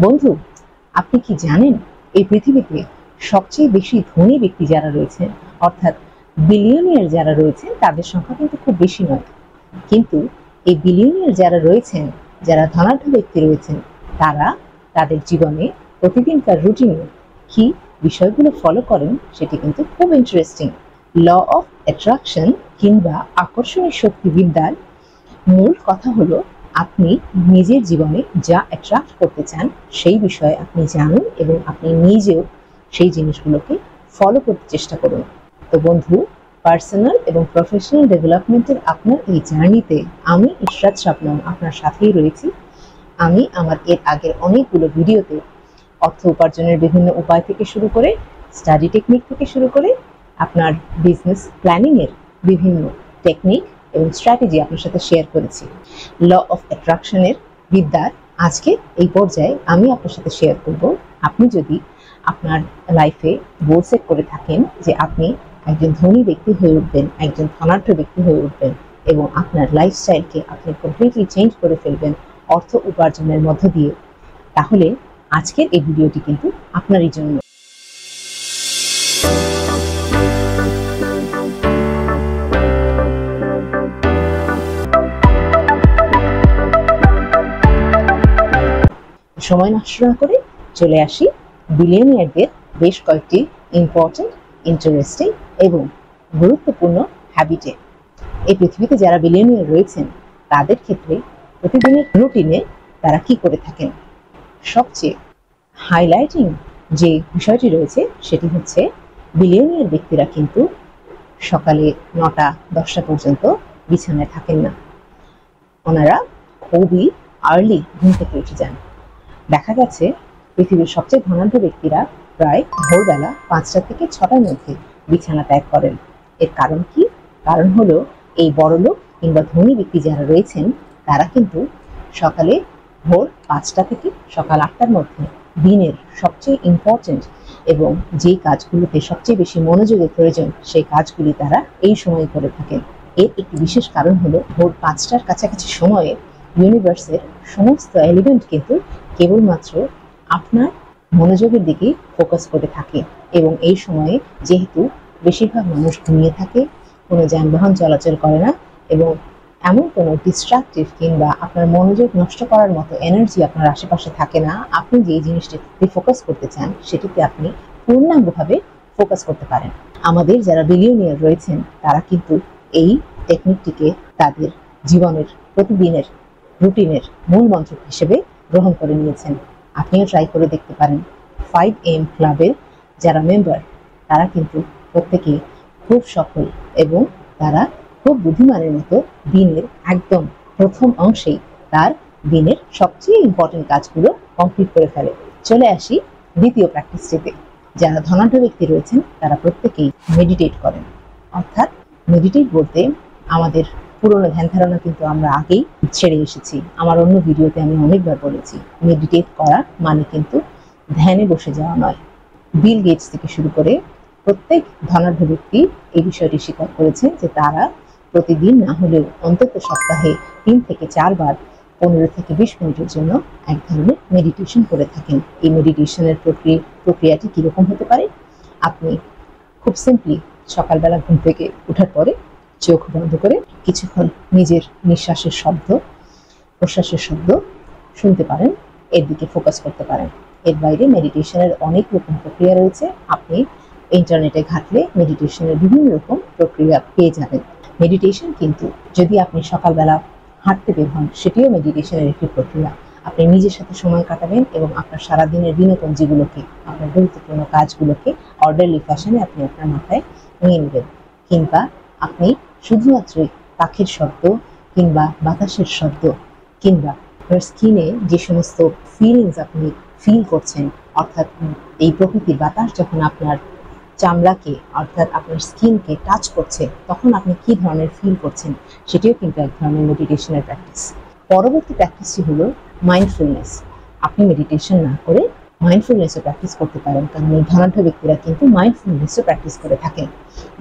বন্ধু, আপনি কি জানেন এই পৃথিবীতে সবচেয়ে বেশি ধনী ব্যক্তি যারা রয়েছেন, অর্থাৎ বিলিয়নিয়ার যারা রয়েছেন, তাদের সংখ্যা কিন্তু খুব বেশি নয়। কিন্তু এই বিলিয়নিয়ার যারা রয়েছেন, যারা ধনাঢ্য ব্যক্তি রয়েছেন, তারা তাদের জীবনে প্রতিদিনকার রুটিনে কি বিষয়গুলো ফলো করেন সেটি কিন্তু খুব ইন্টারেস্টিং। ল অফ অ্যাট্রাকশন কিংবা আকর্ষণীয় শক্তিবিদ্যার মূল কথা হলো, আপনি নিজের জীবনে যা অ্যাট্রাক্ট করতে চান সেই বিষয়ে আপনি জানুন এবং আপনি নিজেও সেই জিনিসগুলোকে ফলো করতে চেষ্টা করুন। তো বন্ধু, পার্সোনাল এবং প্রফেশনাল ডেভেলপমেন্টের আপনার এই জার্নিতে আমি ইশরাত শাবনম আপনার সাথেই রয়েছি। আমি আমার এর আগের অনেকগুলো ভিডিওতে অর্থ উপার্জনের বিভিন্ন উপায় থেকে শুরু করে, স্টাডি টেকনিক থেকে শুরু করে, আপনার বিজনেস প্ল্যানিংয়ের বিভিন্ন টেকনিক এবং স্ট্র্যাটেজি আপনার সাথে শেয়ার করেছি। ল অফ অ্যাট্রাকশনের বিদ্যার আজকে এই পর্যায়ে আমি আপনার সাথে শেয়ার করব, আপনি যদি আপনার লাইফে গোল সেট করে থাকেন যে আপনি একজন ধনী ব্যক্তি হয়ে উঠবেন, একজন ধনাঢ্য ব্যক্তি হয়ে উঠবেন এবং আপনার লাইফস্টাইলকে আপনি কমপ্লিটলি চেঞ্জ করে ফেলবেন অর্থ উপার্জনের মধ্য দিয়ে, তাহলে আজকের এই ভিডিওটি কিন্তু আপনারই জন্য। সময় নষ্ট না করে চলে আসি বিলিয়নিয়ারদের বেশ কয়েকটি ইম্পর্টেন্ট, ইন্টারেস্টিং এবং গুরুত্বপূর্ণ হ্যাবিটে। এই পৃথিবীতে যারা বিলিয়নিয়ার রয়েছেন তাদের ক্ষেত্রে প্রতিদিনের রুটিনে তারা কি করে থাকেন, সবচেয়ে হাইলাইটিং যে বিষয়টি রয়েছে সেটি হচ্ছে, বিলিয়নিয়ার ব্যক্তিরা কিন্তু সকালে 9টা-10টা পর্যন্ত বিছানায় থাকেন না। ওনারা খুবই আর্লি ঘুম থেকে উঠে যান। দেখা গেছে পৃথিবীর সবচেয়ে ধনাঢ্য ব্যক্তিরা প্রায় ভোরবেলা 5টা থেকে 6টার মধ্যে বিছানা ত্যাগ করেন। এর কারণ কি? কারণ হলো, এই বড়লোক কিংবা ধনী ব্যক্তি যারা রয়েছেন তারা কিন্তু সকালে ভোর 5টা থেকে সকাল 8টার মধ্যে দিনের সবচেয়ে ইম্পর্টেন্ট এবং যেই কাজগুলোতে সবচেয়ে বেশি মনোযোগের প্রয়োজন সেই কাজগুলি তারা এই সময়ে করে থাকেন। এর একটি বিশেষ কারণ হলো, ভোর 5টার কাছাকাছি সময়ে ইউনিভার্সের সমস্ত এলিমেন্ট কিন্তু কেবলমাত্র আপনার মনোযোগের দিকে ফোকাস করে থাকে এবং এই সময়ে যেহেতু বেশিরভাগ মানুষ ঘুমিয়ে থাকে, কোনো যানবাহন চলাচল করে না এবং এমন কোনো ডিস্ট্রাকটিভ কিংবা আপনার মনোযোগ নষ্ট করার মতো এনার্জি আপনার আশেপাশে থাকে না, আপনি যে জিনিসটিতে ফোকাস করতে চান সেটিতে আপনি পূর্ণাঙ্গভাবে ফোকাস করতে পারেন। আমাদের যারা বিলিয়নিয়ার রয়েছেন তারা কিন্তু এই টেকনিকটিকে তাদের জীবনের প্রতিদিনের রুটিনের মূল মন্ত্র হিসেবে গ্রহণ করে নিয়েছেন। আপনিও ট্রাই করে দেখতে পারেন। 5am ক্লাবের যারা মেম্বার তারা কিন্তু প্রত্যেকে খুব সফল এবং তারা খুব বুদ্ধিমানের মতো দিনের একদম প্রথম অংশেই তার দিনের সবচেয়ে ইম্পর্টেন্ট কাজগুলো কমপ্লিট করে ফেলে। চলে আসি দ্বিতীয় প্র্যাকটিসটিতে। যারা ধনাঢ্য ব্যক্তি রয়েছেন তারা প্রত্যেকেই মেডিটেট করেন। অর্থাৎ মেডিটেট বলতে আমাদের পুরনো ধ্যান ধারণা কিন্তু আমরা আগেই ছেড়ে এসেছি। আমার অন্য ভিডিওতে আমি অনেকবার বলেছি, মেডিটেট করা মানে কিন্তু ধ্যানে বসে যাওয়া নয়। বিল গেটস থেকে শুরু করে প্রত্যেক ধনাঢ্য ব্যক্তি এই বিষয়টি স্বীকার করেছেন যে তারা প্রতিদিন না হলেও অন্তত সপ্তাহে 3 থেকে 4 বার 15 থেকে 20 মিনিটের জন্য এক ধরনের মেডিটেশন করে থাকেন। এই মেডিটেশনের প্রক্রিয়াটি কীরকম হতে পারে? আপনি খুব সিম্পলি সকালবেলা ঘুম থেকে ওঠার পরে চোখ বন্ধ করে কিছুক্ষণ নিজের নিঃশ্বাসের শব্দ, প্রশ্বাসের শব্দ শুনতে পারেন, এর দিকে ফোকাস করতে পারেন। এর বাইরে মেডিটেশনের অনেক রকম প্রক্রিয়া রয়েছে। আপনি ইন্টারনেটে ঘাটলে মেডিটেশনের বিভিন্ন রকম প্রক্রিয়া পেয়ে যাবেন। মেডিটেশন কিন্তু যদি আপনি সকালবেলা হাঁটতে বের হন, সেটিও মেডিটেশনের একটি প্রক্রিয়া। আপনি নিজের সাথে সময় কাটাবেন এবং আপনার সারাদিনের বিনোদন যেগুলোকে, আপনার গুরুত্বপূর্ণ কাজগুলোকে অর্ডারলি ফ্যাশনে আপনি আপনার মাথায় নিয়ে নেবেন। কিংবা আপনি শুধুমাত্রই পাখির শব্দ কিংবা বাতাসের শব্দ কিংবা আপনার স্কিনে যে সমস্ত ফিলিংস আপনি ফিল করছেন, অর্থাৎ এই প্রকৃতির বাতাস যখন আপনার চামড়াকে অর্থাৎ আপনার স্কিনকে টাচ করছে তখন আপনি কি ধরনের ফিল করছেন, সেটিও কিন্তু এক ধরনের মেডিটেশনের প্র্যাকটিস। পরবর্তী প্র্যাকটিসটি হলো মাইন্ডফুলনেস। আপনি মেডিটেশন না করে মাইন্ডফুলনেসও প্র্যাকটিস করতে পারেন, কারণ এই ধনাঢ্য ব্যক্তিরা কিন্তু মাইন্ডফুলনেসও প্র্যাকটিস করে থাকেন।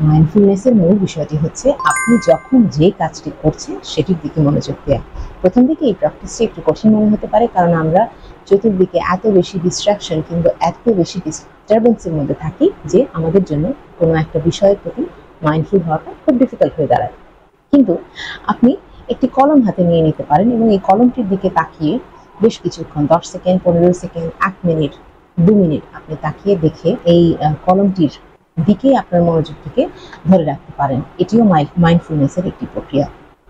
মাইন্ডফুলনেসের মূল বিষয়টি হচ্ছে, আপনি যখন যে কাজটি করছেন সেটির দিকে মনোযোগ দেওয়া। প্রথম দিকে এই প্র্যাকটিসটি একটু কঠিন মনে হতে পারে, কারণ আমরা চতুর্দিকে এত বেশি ডিস্ট্রাকশন কিংবা এত বেশি ডিস্টারবেন্সের মধ্যে থাকি যে আমাদের জন্য কোনো একটা বিষয়ের প্রতি মাইন্ডফুল হওয়াটা খুব ডিফিকাল্ট হয়ে দাঁড়ায়। কিন্তু আপনি একটি কলম হাতে নিয়ে নিতে পারেন এবং এই কলমটির দিকে তাকিয়ে বেশ কিছুক্ষণ 10 সেকেন্ড, 15 সেকেন্ড, 1 মিনিট, 2 মিনিট আপনি তাকিয়ে দেখে এই কলমটির দিকে আপনার মনোযোগটিকে ধরে রাখতে পারেন। এটিও মাইন্ডফুলনেসের একটি প্রক্রিয়া।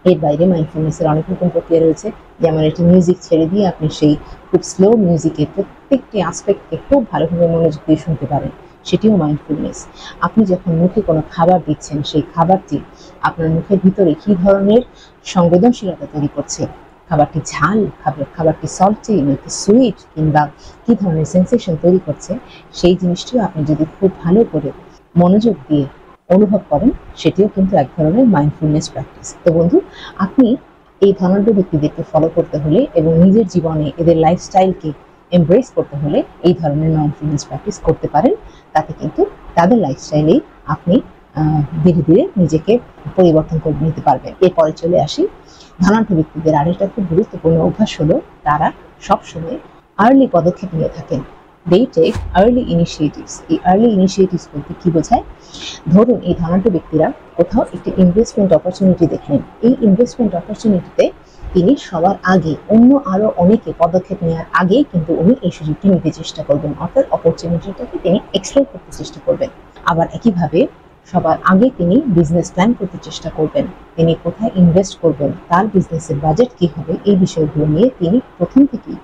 এর বাইরে মাইন্ডফুলনেসের অনেক রকম প্রক্রিয়া রয়েছে, যেমন একটি মিউজিক ছেড়ে দিয়ে আপনি সেই খুব স্লো মিউজিকের প্রত্যেকটি আসপেক্টকে খুব ভালোভাবে মনোযোগ দিয়ে শুনতে পারেন, সেটিও মাইন্ডফুলনেস। আপনি যখন মুখে কোনো খাবার দিচ্ছেন, সেই খাবারটি আপনার মুখের ভিতরে কী ধরনের সংবেদনশীলতা তৈরি করছে, খাবারটি ঝাল, খাবারটি সল্টি নাকি সুইট, কিংবা কী ধরনের সেন্সেশন তৈরি করছে, সেই জিনিসটিও আপনি যদি খুব ভালো করে মনোযোগ দিয়ে অনুভব করেন, সেটিও কিন্তু এক ধরনের মাইন্ডফুলনেস প্র্যাকটিস। তো বন্ধু, আপনি এই ধনাঢ্য ব্যক্তিদেরকে ফলো করতে হলে এবং নিজের জীবনে এদের লাইফস্টাইলকে এমব্রেস করতে হলে এই ধরনের মাইন্ডফুলনেস প্র্যাকটিস করতে পারেন। তাতে কিন্তু তাদের লাইফস্টাইলেই আপনি ধীরে ধীরে নিজেকে পরিবর্তন করে নিতে পারবেন। এরপরে চলে আসি ধনাঢ্য ব্যক্তিদের আরেকটা খুব গুরুত্বপূর্ণ অভ্যাস হলো তারা সবসময় আর্লি পদক্ষেপ নিয়ে থাকেন। they take early initiatives। এই আর্লি ইনিশিয়েটিভস বলতে কি বোঝায়? ধরুন এই ধনাঢ্য ব্যক্তিরা কোথাও একটি ইনভেস্টমেন্ট অপরচুনিটি দেখলেন, এই ইনভেস্টমেন্ট অপরচুনিটিতে তিনি সবার আগে অন্য আরো অনেকে পদক্ষেপ নেওয়ার আগেই কিন্তু উনি এই সুযোগটি নিতে চেষ্টা করবেন, অর্থাৎ অপরচুনিটিটাকে তিনি এক্সপ্লোর করতে চেষ্টা করবেন। আবার একইভাবে সবার আগে তিনি বিজনেস প্ল্যান করতে চেষ্টা করবেন, তিনি কোথায় ইনভেস্ট করবেন, তার বিজনেসের বাজেট কি হবে, এই বিষয়গুলো নিয়ে তিনি প্রথম থেকেই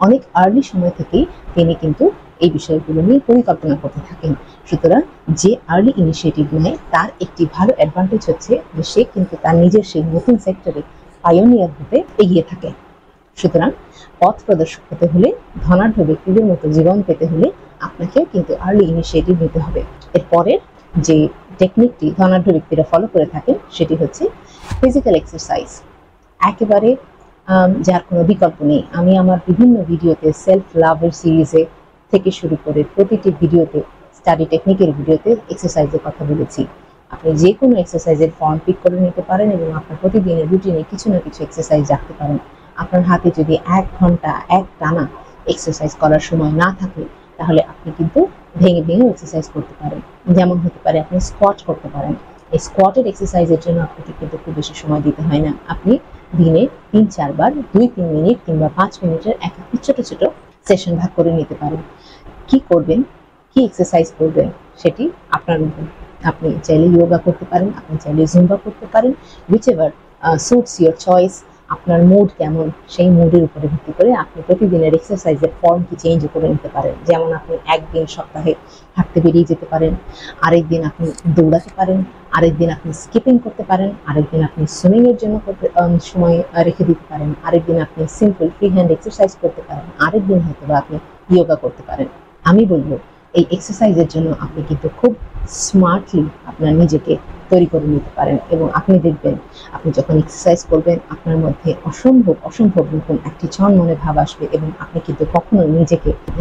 অনেক আর্লি সময় থেকেই তিনি কিন্তু এই বিষয়গুলো নিয়ে পরিকল্পনা করতে থাকেন। সুতরাং যে আর্লি ইনিশিয়েটিভ নেয় তার একটি ভালো অ্যাডভান্টেজ হচ্ছে যে সে কিন্তু তার নিজের সেই নতুন সেক্টরে পাইওনিয়ার হতে এগিয়ে থাকে। সুতরাং পথ প্রদর্শক হতে হলে, ধনাঢ্য ব্যক্তিদের মতো জীবন পেতে হলে আপনাকেও কিন্তু আর্লি ইনিশিয়েটিভ নিতে হবে। এরপরের যে টেকনিকটি ধনাঢ্য ব্যক্তিরা ফলো করে থাকেন সেটি হচ্ছে ফিজিক্যাল এক্সারসাইজ। একেবারে যার কোনো বিকল্প নেই। আমি আমার বিভিন্ন ভিডিওতে সেলফ লাভের সিরিজে থেকে শুরু করে প্রতিটি ভিডিওতে, স্টাডি টেকনিকের ভিডিওতে এক্সারসাইজের কথা বলেছি। আপনি যে কোনো এক্সারসাইজের ফর্ম পিক করে নিতে পারেন এবং আপনার প্রতিদিনের রুটিনে কিছু না কিছু এক্সারসাইজ রাখতে পারেন। আপনার হাতে যদি 1 ঘন্টা এক টানা এক্সারসাইজ করার সময় না থাকে, তাহলে আপনি কিন্তু ভেঙে ভেঙে এক্সারসাইজ করতে পারেন। যেমন হতে পারে আপনি স্কোয়াট করতে পারেন। এই স্কোয়াটের এক্সারসাইজের জন্য আপনাকে কিন্তু খুব বেশি সময় দিতে হয় না। আপনি দিনে 3-4 বার 2-3 মিনিট কিংবা 5 মিনিটের একটি ছোট ছোট সেশন ভাগ করে নিতে পারেন। কি করবেন, কি এক্সারসাইজ করবেন সেটি আপনার উপর। আপনি চাইলে যোগা করতে পারেন, আপনি চাইলে জুম্বা করতে পারেন, whichever suits your choice। আপনার মুড কেমন, সেই মুডের উপরে ভিত্তি করে আপনি প্রতিদিনের এক্সারসাইজের ফর্মটি চেঞ্জ করে নিতে পারেন। যেমন আপনি একদিন সপ্তাহে হাঁটতে বেরিয়ে যেতে পারেন, আরেকদিন আপনি দৌড়াতে পারেন, আরেকদিন আপনি স্কিপিং করতে পারেন, আরেকদিন আপনি সুইমিং এর জন্য সময় রেখে দিতে পারেন, আরেকদিন আপনি সিম্পল ফ্রি হ্যান্ড এক্সারসাইজ করতে পারেন, আরেকদিন হয়তো আপনি যোগা করতে পারেন। আমি বলবো এই এক্সারসাইজের জন্য আপনি কিন্তু খুব স্মার্টলি আপনার নিজেকে তৈরি করে নিতে পারেন এবং আপনি দেখবেন আপনি যখন এক্সারসাইজ করবেন আপনার মধ্যে অসম্ভব নতুন একটি চনমনে ভাব আসবে এবং আপনি কিন্তু কখনো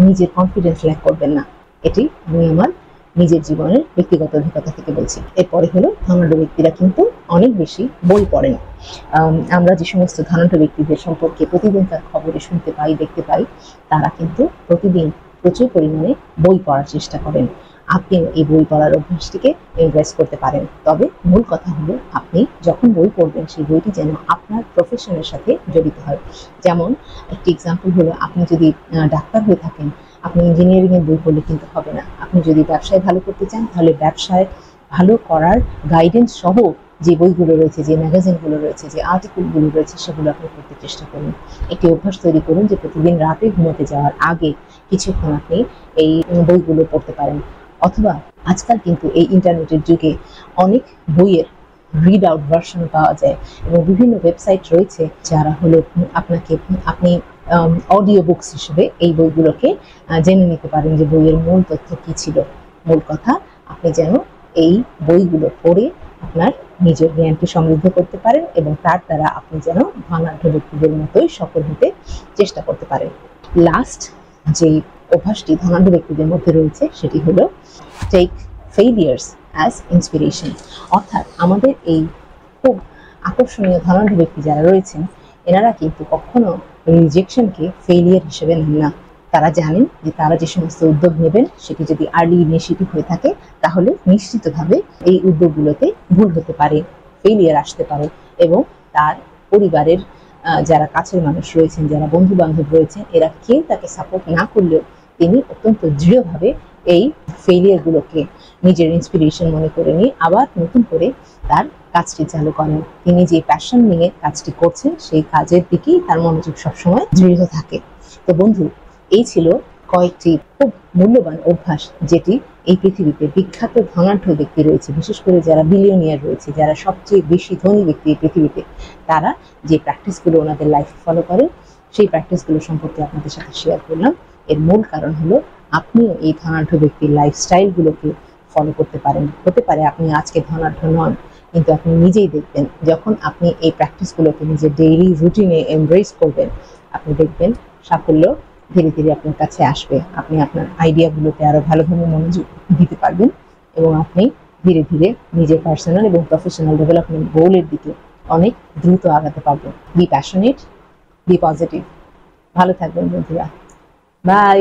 নিজের কনফিডেন্স ল্যাক করবেন না। এটি আমি আমার নিজের জীবনের ব্যক্তিগত অভিজ্ঞতা থেকে বলছি। এরপরে হলো ধনাঢ্য ব্যক্তিরা কিন্তু অনেক বেশি বই পড়েন। আমরা যে সমস্ত ধনাঢ্য ব্যক্তিদের সম্পর্কে প্রতিদিনকার খবরে শুনতে পাই, দেখতে পাই, তারা কিন্তু প্রতিদিন প্রচুর পরিমাণে বই পড়ার চেষ্টা করেন। আপনি এই বই পড়ার অভ্যাসটিকে এমব্রেস করতে পারেন। তবে মূল কথা হলো আপনি যখন বই পড়বেন সেই বইটি যেন আপনার প্রফেশনের সাথে জড়িত হয়। যেমন একটি এক্সাম্পল হলো, আপনি যদি ডাক্তার হয়ে থাকেন, আপনি ইঞ্জিনিয়ারিং এর বই পড়লে কিন্তু হবে না। আপনি যদি ব্যবসায় ভালো করতে চান, তাহলে ব্যবসায় ভালো করার গাইডেন্স সহ যে বইগুলো রয়েছে, যে ম্যাগাজিনগুলো রয়েছে, যে আর্টিকেলগুলো রয়েছে, সেগুলো আপনি পড়তে চেষ্টা করুন। একটি অভ্যাস তৈরি করুন যে প্রতিদিন রাতে ঘুমোতে যাওয়ার আগে কিছুক্ষণ আপনি এই বইগুলো পড়তে পারেন। অথবা আজকাল কিন্তু এই ইন্টারনেটের যুগে অনেক বইয়ের রিড আউট ভার্সন পাওয়া যায় এবং বিভিন্ন ওয়েবসাইট রয়েছে যারা হলো আপনি অডিও বুকস হিসেবে এই বইগুলোকে জেনে নিতে পারেন যে বইয়ের মূল তথ্য কি ছিল। মূল কথা, আপনি যেন এই বইগুলো পড়ে আপনার নিজের জ্ঞানকে সমৃদ্ধ করতে পারেন এবং তার দ্বারা আপনি যেন ধনাঢ্য ব্যক্তিদের মতোই সফল হতে চেষ্টা করতে পারেন। লাস্ট যে অভ্যাসটি ধনাঢ্য ব্যক্তিদের মধ্যে রয়েছে সেটি হলো টেক ফেইলিয়ার্স অ্যাজ ইন্সপিরেশন। অর্থাৎ আমাদের এই খুব আকর্ষণীয় ধনাঢ্য ব্যক্তি যারা রয়েছেন, এনারা কিন্তু কখনো রিজেকশনকে ফেলিয়ার হিসেবে নেন না। তারা জানেন যে তারা যে সমস্ত উদ্যোগ নেবেন সেটি যদি আর্লি ইনিশিয়েটিভ হয়ে থাকে তাহলে নিশ্চিতভাবে এই উদ্যোগগুলোতে ভুল হতে পারে, ফেলিয়ার আসতে পারে, এবং তার পরিবারের যারা কাছের মানুষ রয়েছেন, যারা বন্ধু বান্ধব রয়েছেন, এরা কেউ তাকে সাপোর্ট না করলেও তিনি অত্যন্ত দৃঢ়ভাবে এই ফেলিয়ারগুলোকে নিজের ইন্সপিরেশন মনে করে নিয়ে আবার নতুন করে তার কাজটি চালু করেন। তিনি যে প্যাশন নিয়ে কাজটি করছেন সেই কাজের দিকেই তার মনোযোগ সবসময় দৃঢ় থাকে। তো বন্ধু, এই ছিল কয়েকটি খুব মূল্যবান অভ্যাস যেটি এই পৃথিবীতে বিখ্যাত ধনাঢ্য ব্যক্তি রয়েছে, বিশেষ করে যারা বিলিয়নিয়ার রয়েছে, যারা সবচেয়ে বেশি ধনী ব্যক্তি এই পৃথিবীতে, তারা যে প্র্যাকটিসগুলো ওনাদের লাইফে ফলো করেন সেই প্র্যাকটিসগুলো সম্পর্কে আপনাদের সাথে শেয়ার করলাম। এর মূল কারণ হলো আপনিও এই ধনাঢ্য ব্যক্তির লাইফস্টাইলগুলোকে ফলো করতে পারেন। হতে পারে আপনি আজকে ধনাঢ্য নন, কিন্তু আপনি নিজেই দেখবেন যখন আপনি এই প্র্যাকটিসগুলোকে নিজের ডেইলি রুটিনে এমব্রেস করবেন, আপনি দেখবেন সাফল্য ধীরে ধীরে আপনার কাছে আসবে। আপনি আপনার আইডিয়াগুলোতে আরো ভালোভাবে মনোযোগ দিতে পারবেন এবং আপনি ধীরে ধীরে নিজের পার্সোনাল এবং প্রফেশনাল ডেভেলপমেন্ট গোলের দিকে অনেক দ্রুত আগাতে পারবেন। Be passionate, be positive. ভালো থাকবেন বন্ধুরা। বাই।